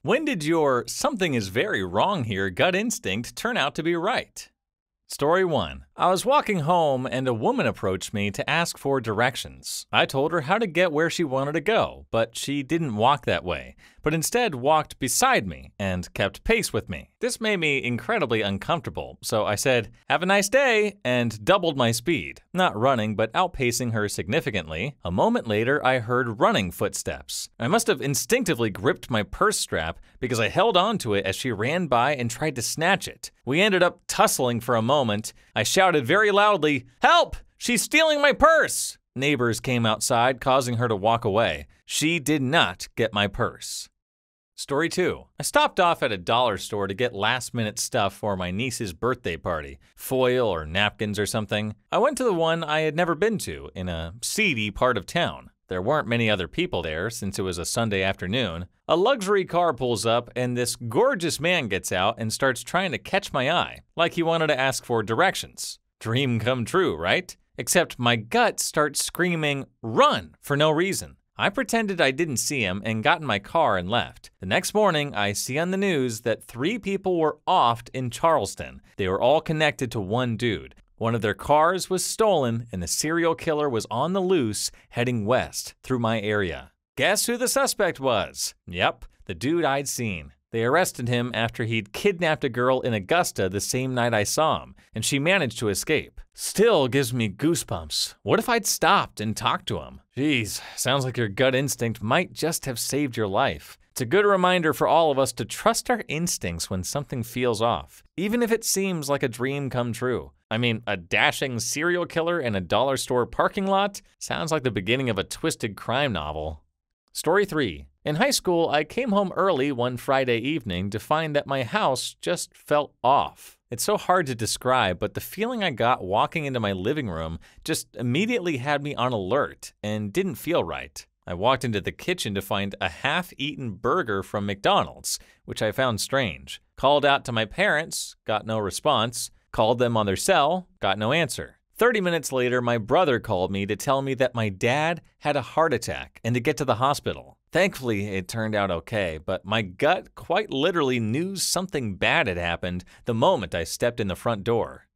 When did your "something is very wrong here" gut instinct turn out to be right? Story 1. I was walking home and a woman approached me to ask for directions. I told her how to get where she wanted to go, but she didn't walk that way, but instead walked beside me and kept pace with me. This made me incredibly uncomfortable, so I said, "Have a nice day," and doubled my speed, not running but outpacing her significantly. A moment later, I heard running footsteps. I must have instinctively gripped my purse strap because I held onto it as she ran by and tried to snatch it. We ended up tussling for a moment. I shouted very loudly, "Help! She's stealing my purse!" Neighbors came outside, causing her to walk away. She did not get my purse. Story 2. I stopped off at a dollar store to get last-minute stuff for my niece's birthday party, foil or napkins or something. I went to the one I had never been to, in a seedy part of town. There weren't many other people there since it was a Sunday afternoon. A luxury car pulls up and this gorgeous man gets out and starts trying to catch my eye, like he wanted to ask for directions. Dream come true, right? Except my gut starts screaming, "Run!" for no reason. I pretended I didn't see him and got in my car and left. The next morning, I see on the news that 3 people were offed in Charleston. They were all connected to one dude. One of their cars was stolen and the serial killer was on the loose heading west through my area. Guess who the suspect was? Yep, the dude I'd seen. They arrested him after he'd kidnapped a girl in Augusta the same night I saw him, and she managed to escape. Still gives me goosebumps. What if I'd stopped and talked to him? Geez, sounds like your gut instinct might just have saved your life. It's a good reminder for all of us to trust our instincts when something feels off, even if it seems like a dream come true. I mean, a dashing serial killer in a dollar store parking lot? Sounds like the beginning of a twisted crime novel. Story 3. In high school, I came home early one Friday evening to find that my house just felt off. It's so hard to describe, but the feeling I got walking into my living room just immediately had me on alert and didn't feel right. I walked into the kitchen to find a half-eaten burger from McDonald's, which I found strange. Called out to my parents, got no response. Called them on their cell, got no answer. 30 minutes later, my brother called me to tell me that my dad had a heart attack and to get to the hospital. Thankfully, it turned out okay, but my gut quite literally knew something bad had happened the moment I stepped in the front door.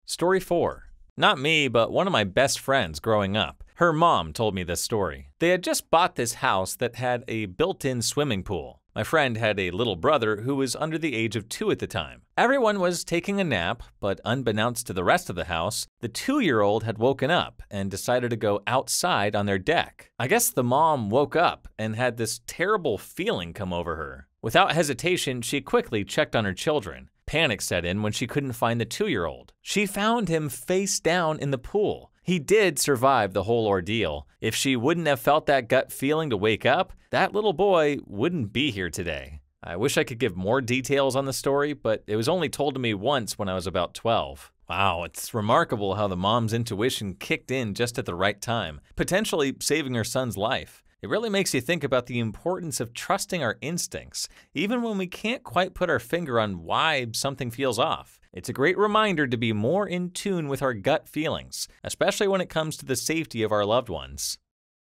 Story 4. Not me, but one of my best friends growing up. Her mom told me this story. They had just bought this house that had a built-in swimming pool. My friend had a little brother who was under the age of 2 at the time. Everyone was taking a nap, but unbeknownst to the rest of the house, the 2-year-old had woken up and decided to go outside on their deck. I guess the mom woke up and had this terrible feeling come over her. Without hesitation, she quickly checked on her children. Panic set in when she couldn't find the 2-year-old. She found him face down in the pool. He did survive the whole ordeal. If she wouldn't have felt that gut feeling to wake up, that little boy wouldn't be here today. I wish I could give more details on the story, but it was only told to me once when I was about 12. Wow, it's remarkable how the mom's intuition kicked in just at the right time, potentially saving her son's life. It really makes you think about the importance of trusting our instincts, even when we can't quite put our finger on why something feels off. It's a great reminder to be more in tune with our gut feelings, especially when it comes to the safety of our loved ones.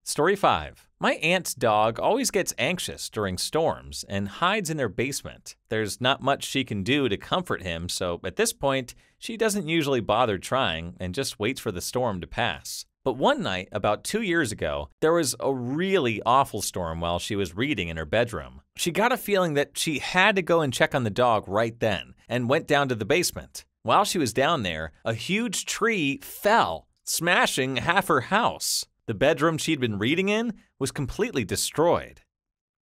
Story 5. My aunt's dog always gets anxious during storms and hides in their basement. There's not much she can do to comfort him, so at this point, she doesn't usually bother trying and just waits for the storm to pass. But one night, about 2 years ago, there was a really awful storm while she was reading in her bedroom. She got a feeling that she had to go and check on the dog right then, and went down to the basement. While she was down there, a huge tree fell, smashing half her house. The bedroom she'd been reading in was completely destroyed.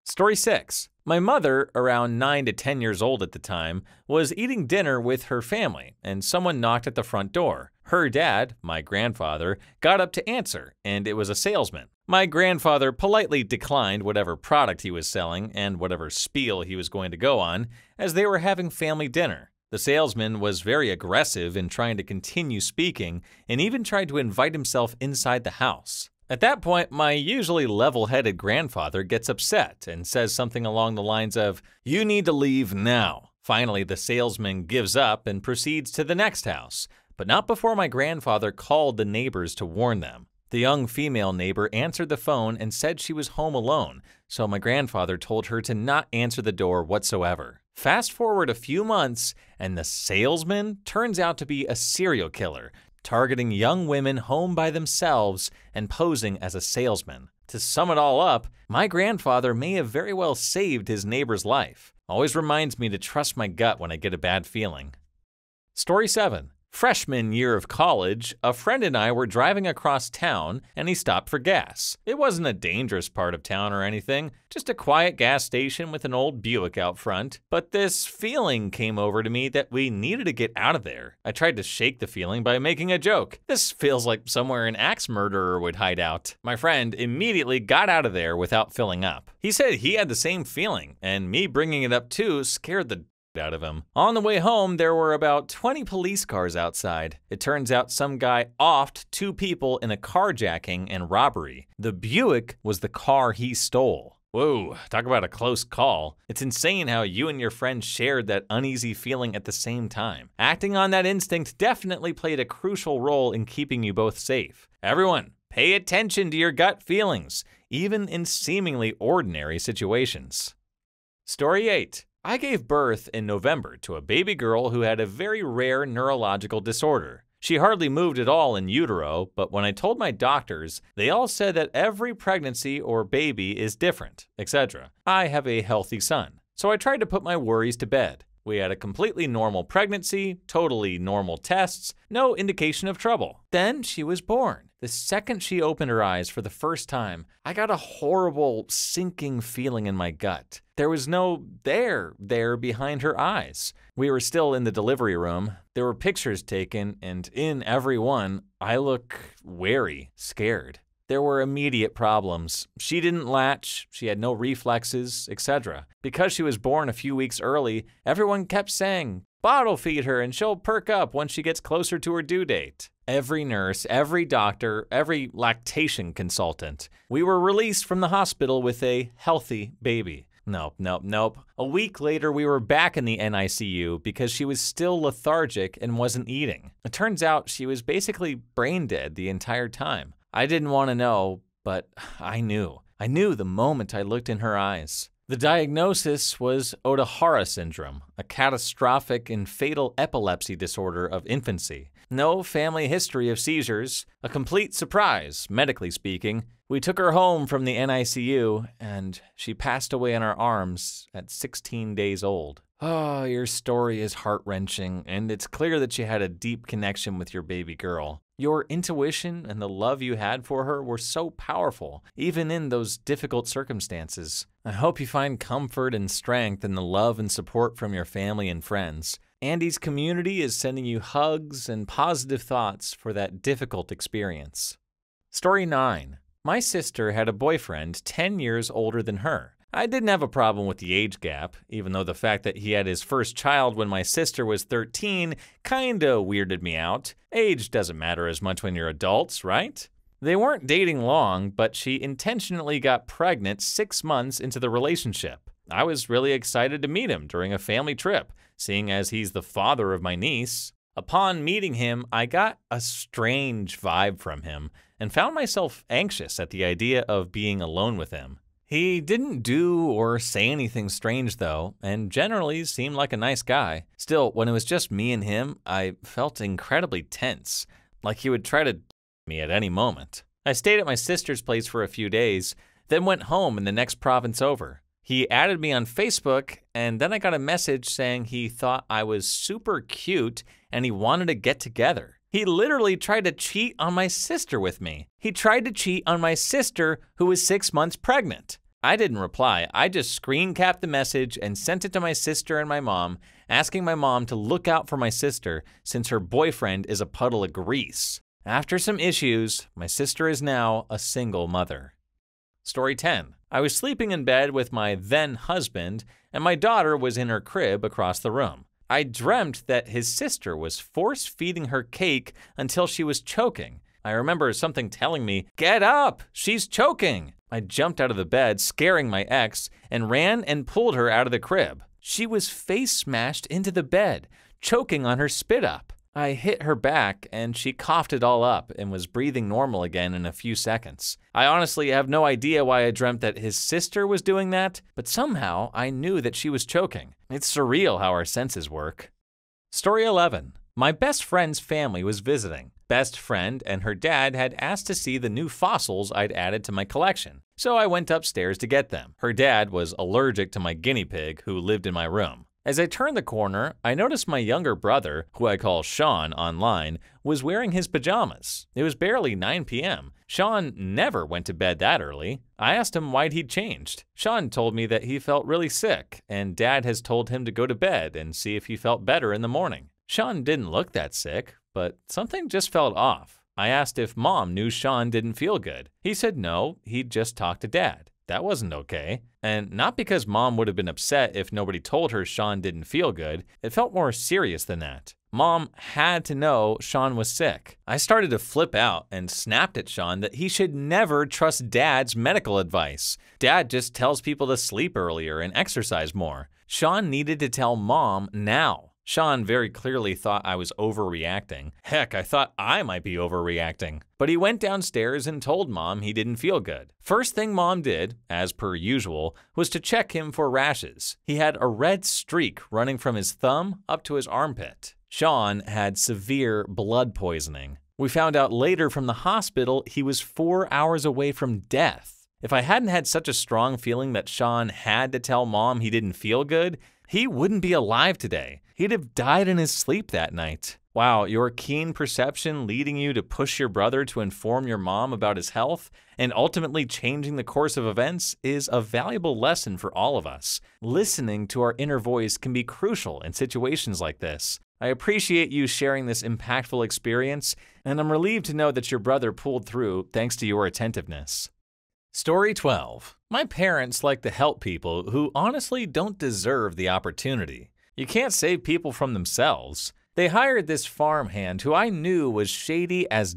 Story 6. My mother, around 9 to 10 years old at the time, was eating dinner with her family, and someone knocked at the front door. Her dad, my grandfather, got up to answer, and it was a salesman. My grandfather politely declined whatever product he was selling and whatever spiel he was going to go on, as they were having family dinner. The salesman was very aggressive in trying to continue speaking, and even tried to invite himself inside the house. At that point, my usually level-headed grandfather gets upset and says something along the lines of, "You need to leave now." Finally, the salesman gives up and proceeds to the next house, but not before my grandfather called the neighbors to warn them. The young female neighbor answered the phone and said she was home alone, so my grandfather told her to not answer the door whatsoever. Fast forward a few months, and the salesman turns out to be a serial killer, targeting young women home by themselves and posing as a salesman. To sum it all up, my grandfather may have very well saved his neighbor's life. Always reminds me to trust my gut when I get a bad feeling. Story 7. Freshman year of college, a friend and I were driving across town and he stopped for gas. It wasn't a dangerous part of town or anything, just a quiet gas station with an old Buick out front. But this feeling came over to me that we needed to get out of there. I tried to shake the feeling by making a joke. This feels like somewhere an axe murderer would hide out. My friend immediately got out of there without filling up. He said he had the same feeling, and me bringing it up too scared the out of him. On the way home, there were about 20 police cars outside. It turns out some guy offed 2 people in a carjacking and robbery. The Buick was the car he stole. Whoa, talk about a close call. It's insane how you and your friend shared that uneasy feeling at the same time. Acting on that instinct definitely played a crucial role in keeping you both safe. Everyone, pay attention to your gut feelings, even in seemingly ordinary situations. Story 8. I gave birth in November to a baby girl who had a very rare neurological disorder. She hardly moved at all in utero, but when I told my doctors, they all said that every pregnancy or baby is different, etc. I have a healthy son, so I tried to put my worries to bed. We had a completely normal pregnancy, totally normal tests, no indication of trouble. Then she was born. The second she opened her eyes for the first time, I got a horrible sinking feeling in my gut. There was no there behind her eyes. We were still in the delivery room. There were pictures taken, and in every one, I look wary, scared. There were immediate problems. She didn't latch, she had no reflexes, etc. Because she was born a few weeks early, everyone kept saying, "Bottle feed her and she'll perk up once she gets closer to her due date." Every nurse, every doctor, every lactation consultant. We were released from the hospital with a healthy baby. Nope. A week later, we were back in the NICU because she was still lethargic and wasn't eating. It turns out she was basically brain dead the entire time. I didn't want to know, but I knew. I knew the moment I looked in her eyes. The diagnosis was Ohtahara syndrome, a catastrophic and fatal epilepsy disorder of infancy. No family history of seizures, a complete surprise, medically speaking. We took her home from the NICU, and she passed away in our arms at 16 days old. Oh, your story is heart-wrenching, and it's clear that you had a deep connection with your baby girl. Your intuition and the love you had for her were so powerful, even in those difficult circumstances. I hope you find comfort and strength in the love and support from your family and friends. Andy's community is sending you hugs and positive thoughts for that difficult experience. Story 9. My sister had a boyfriend 10 years older than her. I didn't have a problem with the age gap, even though the fact that he had his first child when my sister was 13 kinda weirded me out. Age doesn't matter as much when you're adults, right? They weren't dating long, but she intentionally got pregnant 6 months into the relationship. I was really excited to meet him during a family trip, seeing as he's the father of my niece. Upon meeting him, I got a strange vibe from him and found myself anxious at the idea of being alone with him. He didn't do or say anything strange though, and generally seemed like a nice guy. Still, when it was just me and him, I felt incredibly tense, like he would try to me at any moment. I stayed at my sister's place for a few days, then went home in the next province over. He added me on Facebook, and then I got a message saying he thought I was super cute and he wanted to get together. He literally tried to cheat on my sister with me. He tried to cheat on my sister who was 6 months pregnant. I didn't reply. I just screen capped the message and sent it to my sister and my mom, asking my mom to look out for my sister since her boyfriend is a puddle of grease. After some issues, my sister is now a single mother. Story 10. I was sleeping in bed with my then husband, and my daughter was in her crib across the room. I dreamt that his sister was force-feeding her cake until she was choking. I remember something telling me, "Get up, she's choking." I jumped out of the bed, scaring my ex, and ran and pulled her out of the crib. She was face smashed into the bed, choking on her spit up. I hit her back and she coughed it all up and was breathing normal again in a few seconds. I honestly have no idea why I dreamt that his sister was doing that, but somehow I knew that she was choking. It's surreal how our senses work. Story 11. My best friend's family was visiting. Best friend and her dad had asked to see the new fossils I'd added to my collection, so I went upstairs to get them. Her dad was allergic to my guinea pig who lived in my room. As I turned the corner, I noticed my younger brother, who I call Sean online, was wearing his pajamas. It was barely 9 p.m. Sean never went to bed that early. I asked him why he'd changed. Sean told me that he felt really sick, and Dad has told him to go to bed and see if he felt better in the morning. Sean didn't look that sick, but something just felt off. I asked if Mom knew Sean didn't feel good. He said no, he'd just talked to Dad. That wasn't okay. And not because Mom would have been upset if nobody told her Sean didn't feel good. It felt more serious than that. Mom had to know Sean was sick. I started to flip out and snapped at Sean that he should never trust Dad's medical advice. Dad just tells people to sleep earlier and exercise more. Sean needed to tell Mom now. Sean very clearly thought I was overreacting. Heck, I thought I might be overreacting. But he went downstairs and told Mom he didn't feel good. First thing Mom did, as per usual, was to check him for rashes. He had a red streak running from his thumb up to his armpit. Sean had severe blood poisoning. We found out later from the hospital he was 4 hours away from death. If I hadn't had such a strong feeling that Sean had to tell Mom he didn't feel good, he wouldn't be alive today. He'd have died in his sleep that night. Wow, your keen perception leading you to push your brother to inform your mom about his health and ultimately changing the course of events is a valuable lesson for all of us. Listening to our inner voice can be crucial in situations like this. I appreciate you sharing this impactful experience, and I'm relieved to know that your brother pulled through thanks to your attentiveness. Story 12. My parents like to help people who honestly don't deserve the opportunity. You can't save people from themselves. They hired this farmhand who I knew was shady as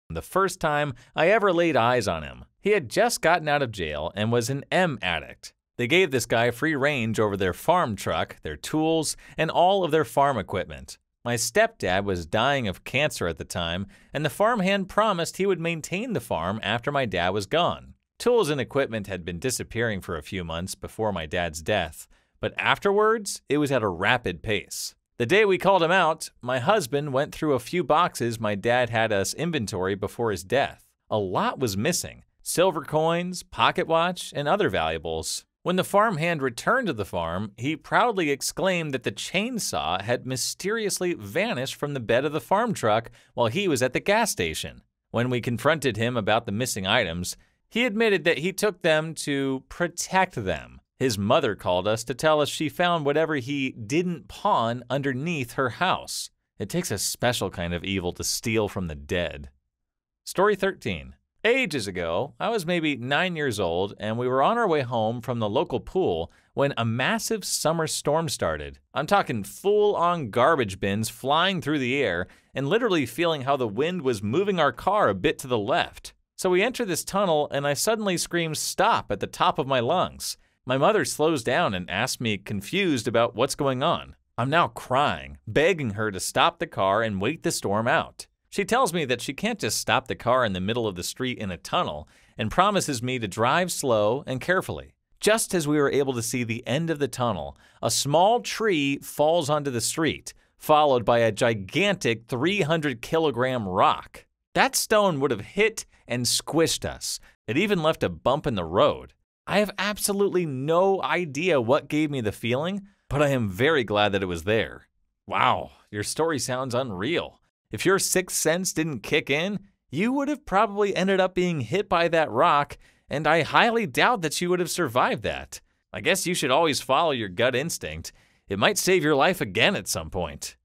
the first time I ever laid eyes on him. He had just gotten out of jail and was an M addict. They gave this guy free range over their farm truck, their tools, and all of their farm equipment. My stepdad was dying of cancer at the time, and the farmhand promised he would maintain the farm after my dad was gone. Tools and equipment had been disappearing for a few months before my dad's death, but afterwards, it was at a rapid pace. The day we called him out, my husband went through a few boxes my dad had us inventory before his death. A lot was missing: silver coins, pocket watch, and other valuables. When the farmhand returned to the farm, he proudly exclaimed that the chainsaw had mysteriously vanished from the bed of the farm truck while he was at the gas station. When we confronted him about the missing items, he admitted that he took them to protect them. His mother called us to tell us she found whatever he didn't pawn underneath her house. It takes a special kind of evil to steal from the dead. Story 13. Ages ago, I was maybe 9 years old, and we were on our way home from the local pool when a massive summer storm started. I'm talking full-on garbage bins flying through the air and literally feeling how the wind was moving our car a bit to the left. So we enter this tunnel, and I suddenly scream "stop" at the top of my lungs. My mother slows down and asks me, confused about what's going on. I'm now crying, begging her to stop the car and wait the storm out. She tells me that she can't just stop the car in the middle of the street in a tunnel and promises me to drive slow and carefully. Just as we were able to see the end of the tunnel, a small tree falls onto the street, followed by a gigantic 300-kilogram rock. That stone would have hit and squished us. It even left a bump in the road. I have absolutely no idea what gave me the feeling, but I am very glad that it was there. Wow, your story sounds unreal. If your sixth sense didn't kick in, you would have probably ended up being hit by that rock, and I highly doubt that you would have survived that. I guess you should always follow your gut instinct. It might save your life again at some point.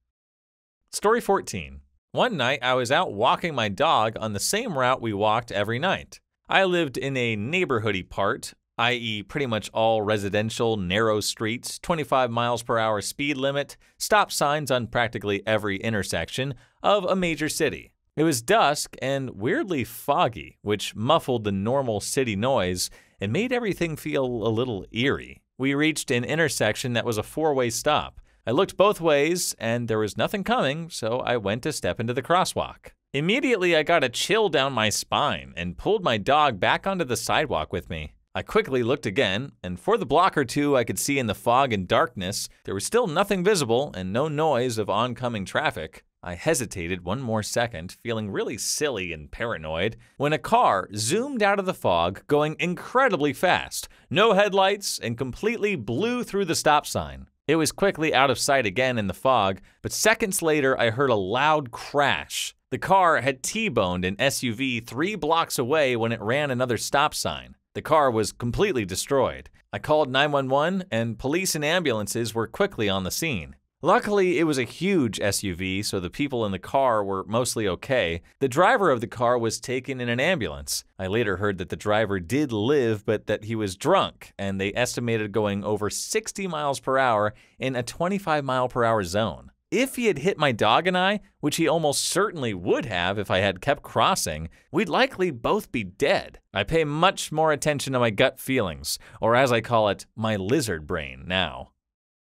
Story 14. One night I was out walking my dog on the same route we walked every night. I lived in a neighborhoody part, i.e. pretty much all residential, narrow streets, 25 miles per hour speed limit, stop signs on practically every intersection of a major city. It was dusk and weirdly foggy, which muffled the normal city noise and made everything feel a little eerie. We reached an intersection that was a four-way stop. I looked both ways, and there was nothing coming, so I went to step into the crosswalk. Immediately, I got a chill down my spine and pulled my dog back onto the sidewalk with me. I quickly looked again, and for the block or two I could see in the fog and darkness, there was still nothing visible and no noise of oncoming traffic. I hesitated one more second, feeling really silly and paranoid, when a car zoomed out of the fog, going incredibly fast, no headlights, and completely blew through the stop sign. It was quickly out of sight again in the fog, but seconds later I heard a loud crash. The car had T-boned an SUV 3 blocks away when it ran another stop sign. The car was completely destroyed. I called 911 and police and ambulances were quickly on the scene. Luckily, it was a huge SUV, so the people in the car were mostly okay. The driver of the car was taken in an ambulance. I later heard that the driver did live, but that he was drunk, and they estimated going over 60 miles per hour in a 25 mile per hour zone. If he had hit my dog and I, which he almost certainly would have if I had kept crossing, we'd likely both be dead. I pay much more attention to my gut feelings, or as I call it, my lizard brain now.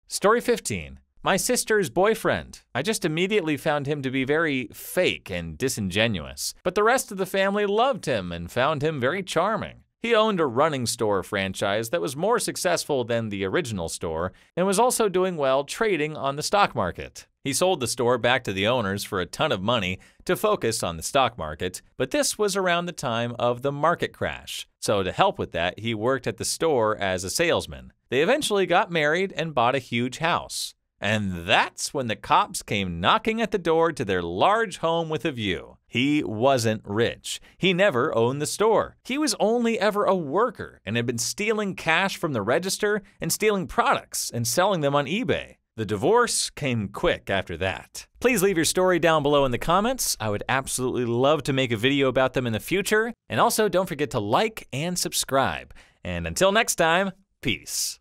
Story 15. My sister's boyfriend. I just immediately found him to be very fake and disingenuous, but the rest of the family loved him and found him very charming. He owned a running store franchise that was more successful than the original store and was also doing well trading on the stock market. He sold the store back to the owners for a ton of money to focus on the stock market, but this was around the time of the market crash. So to help with that, he worked at the store as a salesman. They eventually got married and bought a huge house. And that's when the cops came knocking at the door to their large home with a view. He wasn't rich. He never owned the store. He was only ever a worker and had been stealing cash from the register and stealing products and selling them on eBay. The divorce came quick after that. Please leave your story down below in the comments. I would absolutely love to make a video about them in the future. And also don't forget to like and subscribe. And until next time, peace.